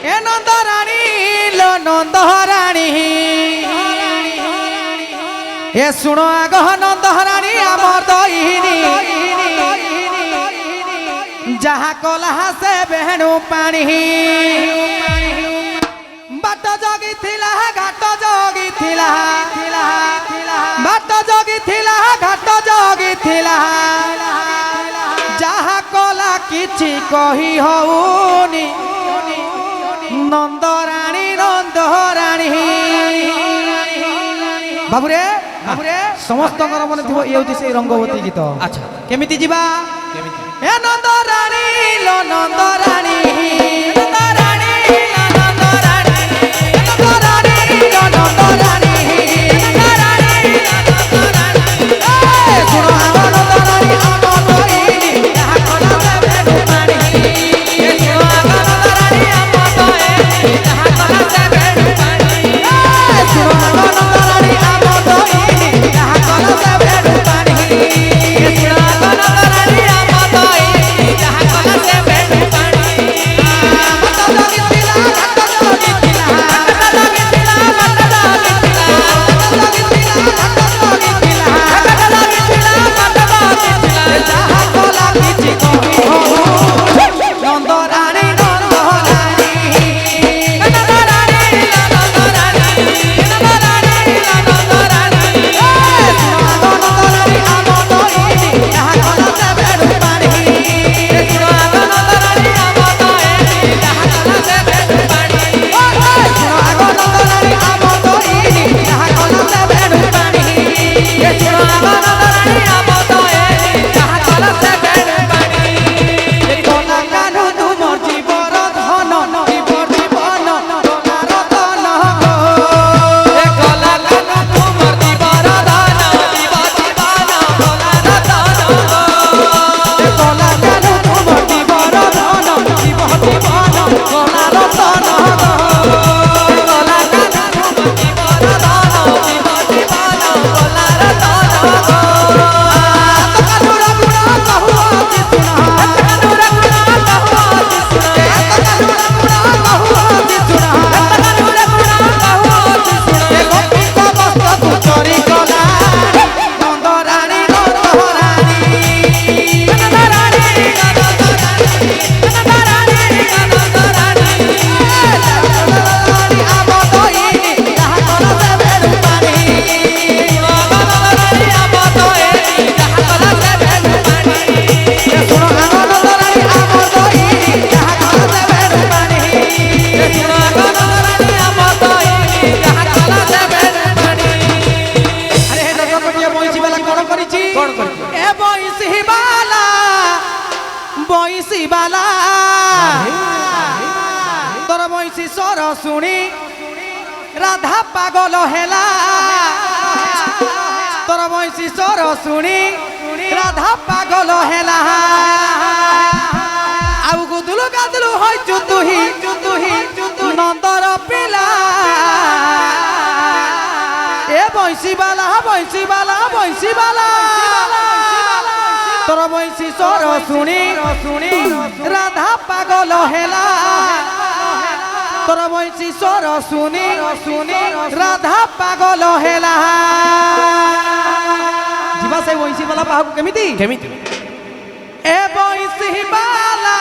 এ নন্দরানী লো নন্দরানী এ শুনো আগ নন্দরানী আমার দইনি যাহা কলা সে বেণু পানি বাট জগি থিলা ঘাট জগি থিলা বাট জগি থিলা ঘাট জগি থিলা যাহা কলা কিছু কহি হউনি নন্দরানী নন্দরানী বাবুরে বাবুরে সমস্ত মনে থিব এই হচ্ছে সেই রঙ্গবতী গীত। আচ্ছা কেমিতি ଯିବା কেমিতি এ নন্দরানী লো নন্দরানী নন্দরানী নন্দরানী নন্দরানী লো নন্দরানী নন্দরানী নন্দরানী এ শুনো আমার নন্দরানী আমার দইনি যাহা কলা সে বেণু পানি এ শুনো আমার নন্দরানী আমার দইনি যাহা কলা সে বেণু পানি এ শুনো আমার নন্দরানী আমার দইনি যাহা কলা সে বেণু পানি এ শুনো আমার নন্দরানী আমার দইনি যাহা কলা সে বেণু পানি মত জগি থিলা ঘাট জগি থিলা ঘাট জগি থিলা ঘাট জগি থিলা ঘাট জগি থিলা ঘাট জগি থিলা ঘাট জগি থিলা ঘাট জগি থিলা যাহা কলা কিছু কহি নন্দরানী নন্দরানী নন্দরানী নন্দরানী নন্দরানী নন্দরানী এ শুনো আমার নন্দরানী আমার দইনি যাহা কলা সে বেণু পানি এ শুনো আমার নন্দরানী আমার দইনি যাহা কলা সে বেণু পানি এ শুনো আমার নন্দরানী আমার দইনি যাহা কলা সে বেণু পানি এ শুনো আমার নন্দরানী আমার দইনি যাহা কলা সে বেণু পানি এ কলা কানু তুমর জীবর ধন জীবর জীবন কলা রতন গো এ কলা কানু তুমর জীবর ধন জীবর জীবন কলা রতন গো এ কলা কানু তুমর জীবর ধন জীবর জীবন কলা রতন গো এ কলা কানু তুমর জীবর ধন জীবর জীবন কলা রতন গো কানুরা গুণ কহু অতি শুনা কানুরা গুণ কহু অতি শুনা কানুরা গুণ কহু অতি শুনা কানুরা গুণ কহু অতি শুনা এ গোপীক বস্ত্র তু চরি গলা নন্দরানী নন্দরানী নন্দরানী নন্দরানী নন্দরানী নন্দরানী নন্দরানী আমার দইনি যাহা কলা সে বেণু পানি নন্দরানী আমার দইনি যাহা কলা সে বেণু পানি এ শুনো আমার নন্দরানী আমার দইনি যাহা কলা সে বেণু পানি এ শুনো আমার নন্দরানী আমার দইনি যাহা কলা সে বেণু পানি আরে হে দর্শকটিয়া বইছি বালা কোন করিছি এ বইছি বালা বইছি বালা তোর বইছি স্বর শুনি রাধা পাগল হেলা তোর বইছি স্বর শুনি রাধা পাগল হেলা আউ গুদুলু গাদুলু হইছু তুহি নন্দর পিলা এ বইছি বালা বইছি বালা বইছি বালা তোর বইছি স্বর শুনি রাধা পাগল হেলা তোর বইছি স্বর শুনি রাধা পাগল হেলা ଯିବା ସେ ବଇସି ବାଲା ପାହାକୁ କେମିତି କେମିତି ଏ ବଇସି ବାଲା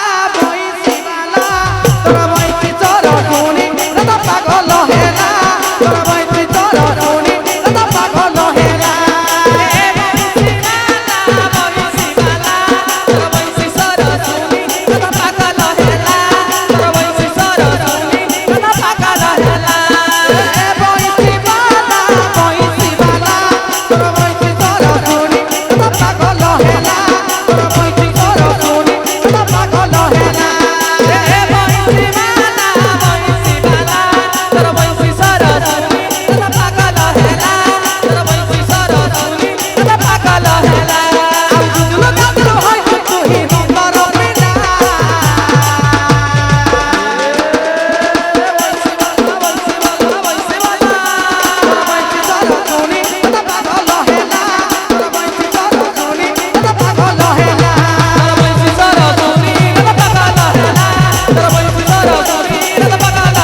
ତୋର ବଇସି ସ୍ୱର ଶୁଣି ରାଧା ପାଗଲ ହେଲା ତୋର ବଇସି ସ୍ୱର ଶୁଣି ରାଧା ପାଗଲ ହେଲା নন্দ পরাণী